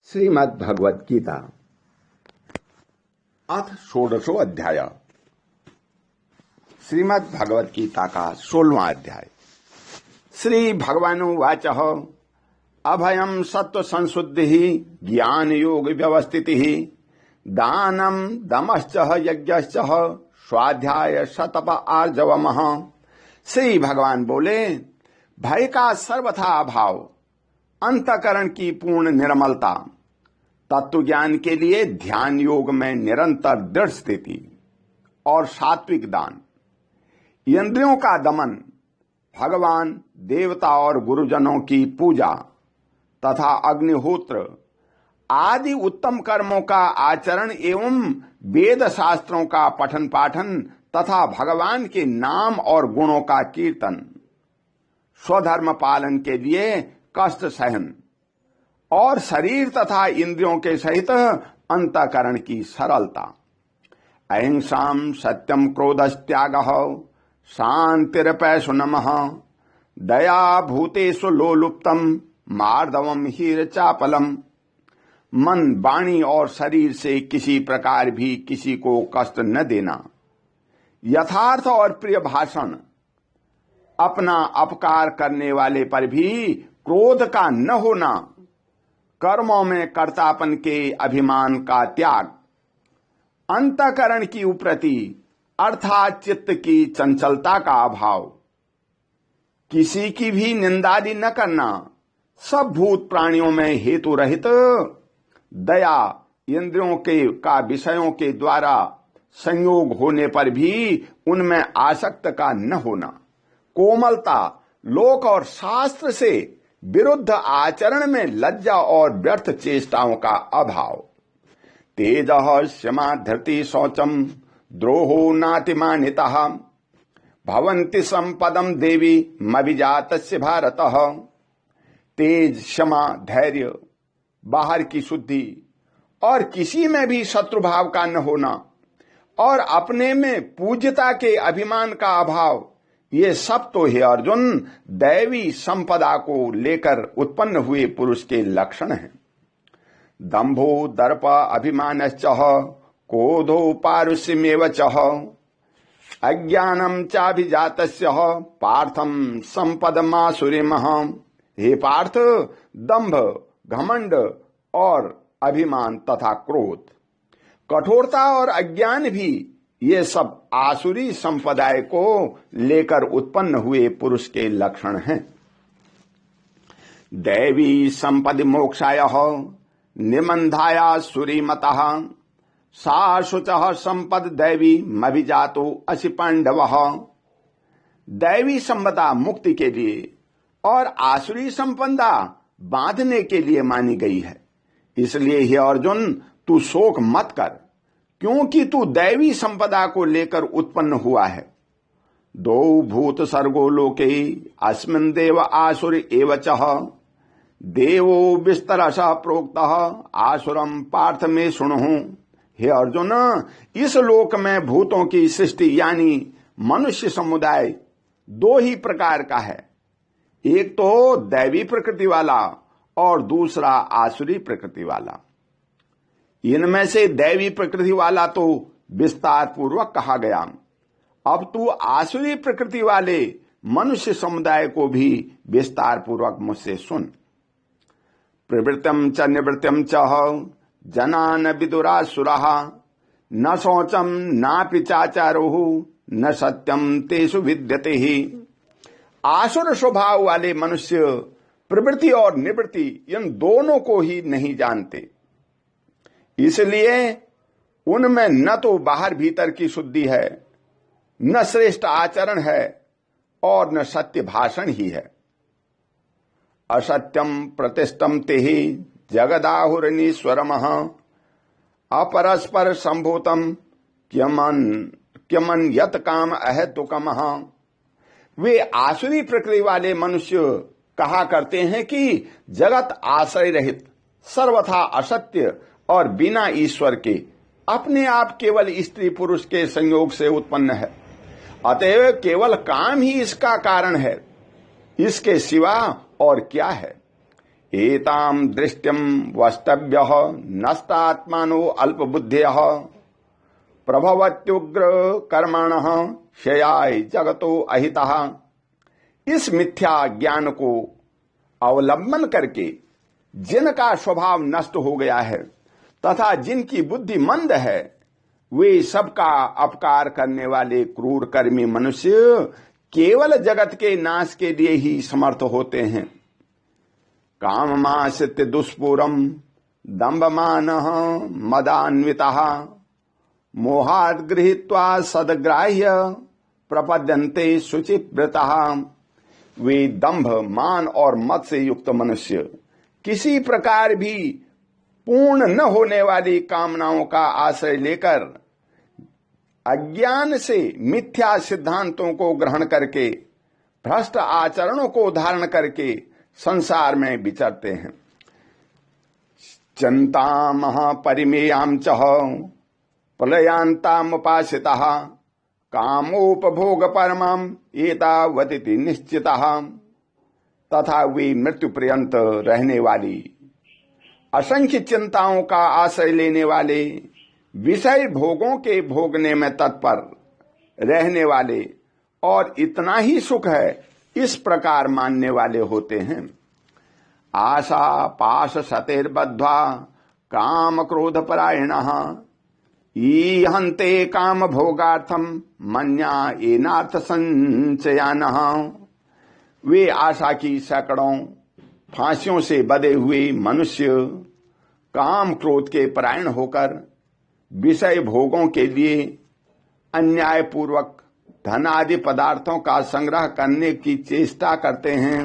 श्रीमद् भगवत गीता अथ षोडशो अध्याय। श्रीमद् भगवत गीता का 16वां अध्याय। श्री भगवानुवाच अभयं सत्व संशुद्धि ज्ञान योग व्यवस्थिति दानम दमश्च यज्ञश्च स्वाध्याय शतप आर्जवमः। श्री भगवान बोले, भय का सर्वथा अभाव, अंतःकरण की पूर्ण निर्मलता, तत्व ज्ञान के लिए ध्यान योग में निरंतर दृढ़ स्थिति और सात्विक दान, इंद्रियों का दमन, भगवान देवता और गुरुजनों की पूजा तथा अग्निहोत्र आदि उत्तम कर्मों का आचरण एवं वेद शास्त्रों का पठन पाठन तथा भगवान के नाम और गुणों का कीर्तन, स्वधर्म पालन के लिए कष्ट सहन और शरीर तथा इंद्रियों के सहित अंतःकरण की सरलता, अहिंसाम सत्यम क्रोधस्त्यागः शांतिरपैशुनमः दया भूतेषु लोलुप्तम मार्दवम हीरचापलम। मन वाणी और शरीर से किसी प्रकार भी किसी को कष्ट न देना, यथार्थ और प्रिय भाषण, अपना अपकार करने वाले पर भी क्रोध का न होना, कर्मों में कर्तापन के अभिमान का त्याग, अंतःकरण की उप्रति अर्थात चित्त की चंचलता का अभाव, किसी की भी निंदादि न करना, सब भूत प्राणियों में हेतु रहित दया, इंद्रियों के का विषयों के द्वारा संयोग होने पर भी उनमें आसक्त का न होना, कोमलता, लोक और शास्त्र से विरुद्ध आचरण में लज्जा और व्यर्थ चेष्टाओं का अभाव, तेजः क्षमा धृति शौचम द्रोहो नातिमानितः भवन्ति संपदम देवी मभिजातस्य भारतः। तेज, क्षमा, धैर्य, बाहर की शुद्धि और किसी में भी शत्रुभाव का न होना और अपने में पूज्यता के अभिमान का अभाव, ये सब तो हे अर्जुन दैवी संपदा को लेकर उत्पन्न हुए पुरुष के लक्षण हैं। दंभो दर्प अभिमानश्च क्रोधो पारुष्यमेव च अज्ञानम चाभिजातस्य पार्थम संपदमासुरीमः। हे पार्थ, दंभ, घमंड और अभिमान तथा क्रोध, कठोरता और अज्ञान भी, ये सब आसुरी संपदाय को लेकर उत्पन्न हुए पुरुष के लक्षण हैं। दैवी संपदि मोक्षाय निमंधाया सुरीमतः सा शुचः संपद दैवी मभिजातो असि पांडवः। दैवी संपदा मुक्ति के लिए और आसुरी संपदा बांधने के लिए मानी गई है। इसलिए हे अर्जुन, तू शोक मत कर, क्योंकि तू दैवी संपदा को लेकर उत्पन्न हुआ है। दो भूत सर्गो लोके अस्मिन् देव आसुर एवचः देवो विस्तरशः प्रोक्तः आसुरम पार्थ में सुनहु। हे अर्जुन, इस लोक में भूतों की सृष्टि यानी मनुष्य समुदाय दो ही प्रकार का है, एक तो दैवी प्रकृति वाला और दूसरा आसुरी प्रकृति वाला। इनमें से दैवी प्रकृति वाला तो विस्तार पूर्वक कहा गया, अब तू आसुरी प्रकृति वाले मनुष्य समुदाय को भी विस्तार पूर्वक मुझसे सुन। प्रवृत्तम च निवृत्तम च जनान विदुरासुरः न शौचम नापि चाचारोः न सत्यम तेषु विद्यते ही। आसुर स्वभाव वाले मनुष्य प्रवृत्ति और निवृत्ति इन दोनों को ही नहीं जानते, इसलिए उनमें न तो बाहर भीतर की शुद्धि है, न श्रेष्ठ आचरण है और न सत्य भाषण ही है। असत्यम प्रतिष्ठम तेहि जगदाहुरनीश्वरमः अपरस्पर संभूतम क्यमन यत काम अहेतुकमः। वे आसुरी प्रकृति वाले मनुष्य कहा करते हैं कि जगत आश्रय रहित, सर्वथा असत्य और बिना ईश्वर के अपने आप केवल स्त्री पुरुष के संयोग से उत्पन्न है, अतएव केवल काम ही इसका कारण है, इसके सिवा और क्या है। एताम दृष्टिम वस्तव्यः नष्टात्मानो अल्पबुद्धयः प्रभवत्युग्र कर्मणः क्षयाय जगतो अहितः। इस मिथ्या ज्ञान को अवलंबन करके जिनका स्वभाव नष्ट हो गया है तथा जिनकी बुद्धि मंद है, वे सबका अपकार करने वाले क्रूर कर्मी मनुष्य केवल जगत के नाश के लिए ही समर्थ होते हैं। काममाश्रित्य दुष्पूरम दंभमानः मदान्वितः मोहात् गृहीत्वा सद्ग्राह्य प्रपद्यन्ते शुचिव्रतः। वे दंभ, मान और मद से युक्त मनुष्य किसी प्रकार भी पूर्ण न होने वाली कामनाओं का आश्रय लेकर अज्ञान से मिथ्या सिद्धांतों को ग्रहण करके भ्रष्ट आचरणों को धारण करके संसार में विचरते हैं। चिंतामः परिमेयां च प्रलयांतामुपासितः कामोपभोग परमं एतावतिति निश्चितः। तथा वे मृत्यु पर्यंत रहने वाली असंख्य चिंताओं का आश्रय लेने वाले, विषय भोगों के भोगने में तत्पर रहने वाले और इतना ही सुख है इस प्रकार मानने वाले होते हैं। आशा पाश सतेर्बद्ध्वा काम क्रोध परायणः ईहन्ते काम भोगार्थम मन्या एनार्थ संचयानः। वे आशा की सैकड़ों फांसियों से बंधे हुए मनुष्य काम क्रोध के परायण होकर विषय भोगों के लिए अन्याय पूर्वक धन आदि पदार्थों का संग्रह करने की चेष्टा करते हैं।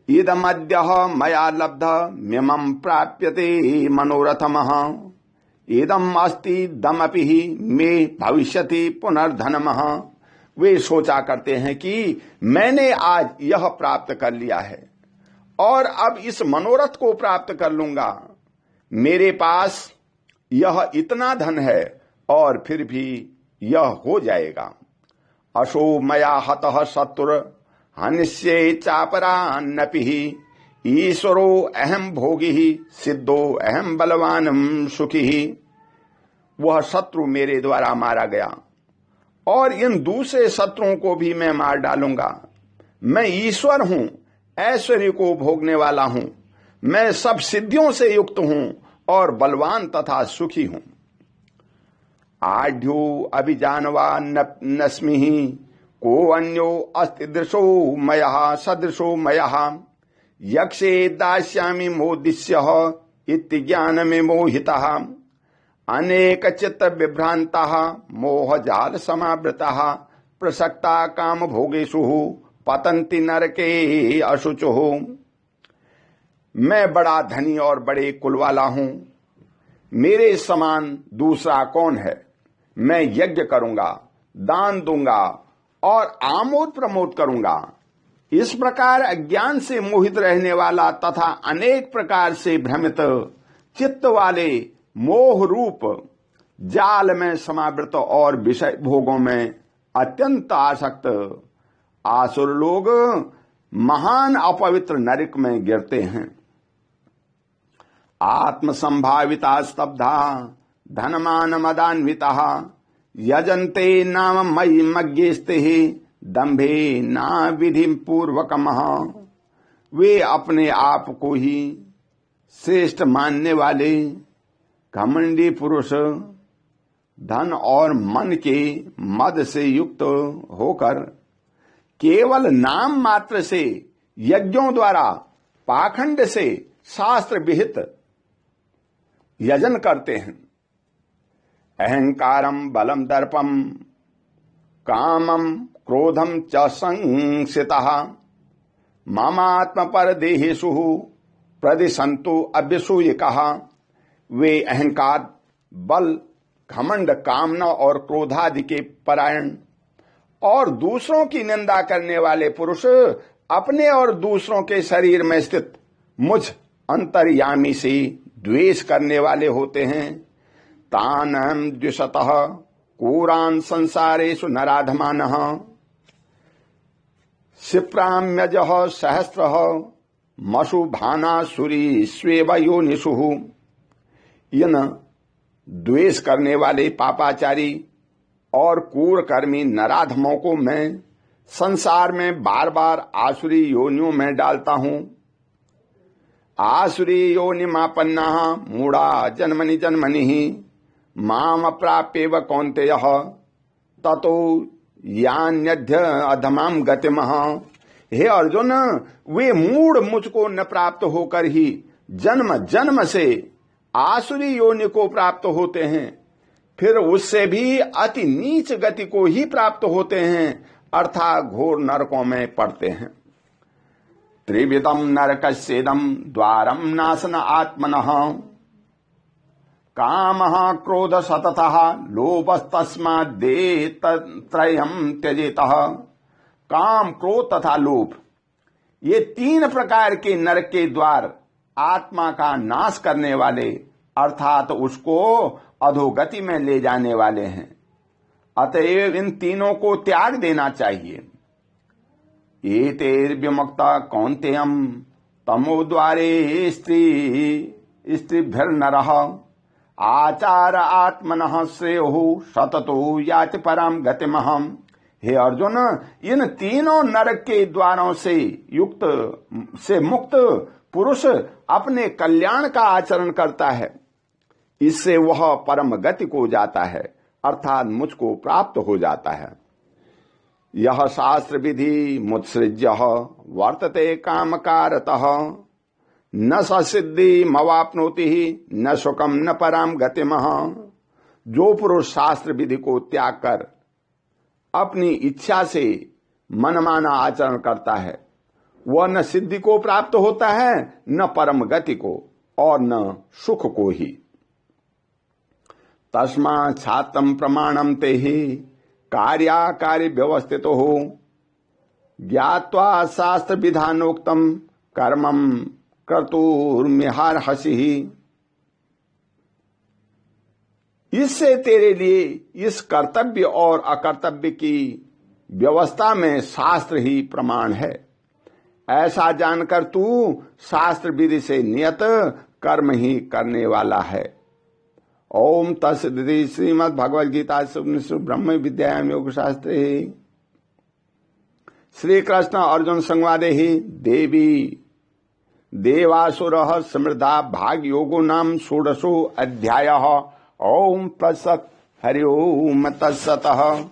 इदमद्यः मया लब्ध मिमं प्राप्यते मनोरथमः इदम अस्ति दमपि मे भविष्यति पुनर्धनमः। वे सोचा करते हैं कि मैंने आज यह प्राप्त कर लिया है और अब इस मनोरथ को प्राप्त कर लूंगा। मेरे पास यह इतना धन है और फिर भी यह हो जाएगा। अशो मया हतः शत्रुर हनिष्ये चापरान्नपि ईश्वरो अहम भोगी सिद्धो अहम बलवानम सुखी। वह शत्रु मेरे द्वारा मारा गया और इन दूसरे शत्रुओं को भी मैं मार डालूंगा। मैं ईश्वर हूं, ऐश्वर्य को भोगने वाला हूं, मैं सब सिद्धियों से युक्त हूं और बलवान तथा सुखी हूं। आढ्यो अभिजानवान नस्मिहि को अन्यो अस्ति दृशो मयः सदृशो मयः यक्षे दास्यामि मोदिष्यः इति ज्ञानमे मोहितः अनेक चित्त विभ्रांतः मोह जाल समावृतः प्रसक्ता काम भोगेषु पतन्ति नरके अशुचुः। मैं बड़ा धनी और बड़े कुल वाला हूं, मेरे समान दूसरा कौन है। मैं यज्ञ करूंगा, दान दूंगा और आमोद प्रमोद करूंगा। इस प्रकार अज्ञान से मोहित रहने वाला तथा अनेक प्रकार से भ्रमित चित्त वाले मोह रूप जाल में समावृत और विषय भोगों में अत्यंत आसक्त आसुर लोग महान अपवित्र नरक में गिरते हैं। आत्म संभाविता स्तब्धा धनमान मदान्विता यजन्ते नाम मयि मज्ञेस्ते दंभे ना विधि पूर्वकमः। वे अपने आप को ही श्रेष्ठ मानने वाले घमंडी पुरुष धन और मन के मद से युक्त होकर केवल नाम मात्र से यज्ञों द्वारा पाखंड से शास्त्र विहित यजन करते हैं। अहंकारम बलम दर्पम कामम क्रोधम च संसितः ममात्म पर देहेषु प्रदिशंतु अभ्यसूयिकः। वे अहंकार, बल, घमंड, कामना और क्रोधादि के परायण और दूसरों की निंदा करने वाले पुरुष अपने और दूसरों के शरीर में स्थित मुझ अंतर्यामी से द्वेष करने वाले होते हैं। तानहं द्विषतः कूरान संसारेषु नराधमानः क्षिप्राम्यजः सहस्रः मशुभानासुरी स्वेव योनिषु। इन द्वेष करने वाले पापाचारी और क्रूरकर्मी नराधमों को मैं संसार में बार बार आसुरी योनियों में डालता हूं। आसुरी योनिमापन्ना मूढ़ा जन्मनि जन्मनि माम प्राप्येव कौन्तेयः ततो यान्यध्य अधमाम गतिमः। हे अर्जुन, वे मूढ़ मुझको न प्राप्त होकर ही जन्म जन्म से आसुरी योनि को प्राप्त होते हैं, फिर उससे भी अति नीच गति को ही प्राप्त होते हैं, अर्थात घोर नरकों में पड़ते हैं। त्रिविधम नरकस्येदं द्वारम नाशन आत्मनः कामः क्रोध सततः लोभस्तस्माद्देतत्रयं त्यजेतः। काम, क्रोध तथा लोभ, ये तीन प्रकार के नरक के द्वार आत्मा का नाश करने वाले अर्थात उसको अधोगति में ले जाने वाले हैं। अतएव इन तीनों को त्याग देना चाहिए। एतैर्विमुक्ता कौन्तेयं तमो द्वारे स्त्रीभिर्नरः आचार आत्मनः श्रेयो सततो याति परम गतिमहम्। हे अर्जुन, इन तीनों नरक के द्वारों से मुक्त पुरुष अपने कल्याण का आचरण करता है, इससे वह परम गति को जाता है, अर्थात मुझको प्राप्त हो जाता है। यह शास्त्र विधि मुत्सृज्य वर्तते कामकारतः न ससिद्धि मवाप्नोति न सुखम न पराम गतिमः। जो पुरुष शास्त्र विधि को त्याग कर अपनी इच्छा से मनमाना आचरण करता है, वह न सिद्धि को प्राप्त होता है, न परम गति को और न सुख को ही। तस्मा छात्रम प्रमाणम ते ही कार्याकारी व्यवस्थितो हो ज्ञात्वा शास्त्र विधानोक्तम कर्मम कर्तुर्मिहार्हसि। इससे तेरे लिए इस कर्तव्य और अकर्तव्य की व्यवस्था में शास्त्र ही प्रमाण है। ऐसा जानकर तू शास्त्र विधि से नियत कर्म ही करने वाला है। ओम तत्सदिति। श्रीमद् भगवद गीता ब्रह्म विद्यायाम योग शास्त्रे श्री कृष्ण अर्जुन संवादे ही देवी देवासुरः समृद्धा भाग योगो नाम षोडशो अध्यायः। ओम तत्सत्। हरि ओम तत्सतः।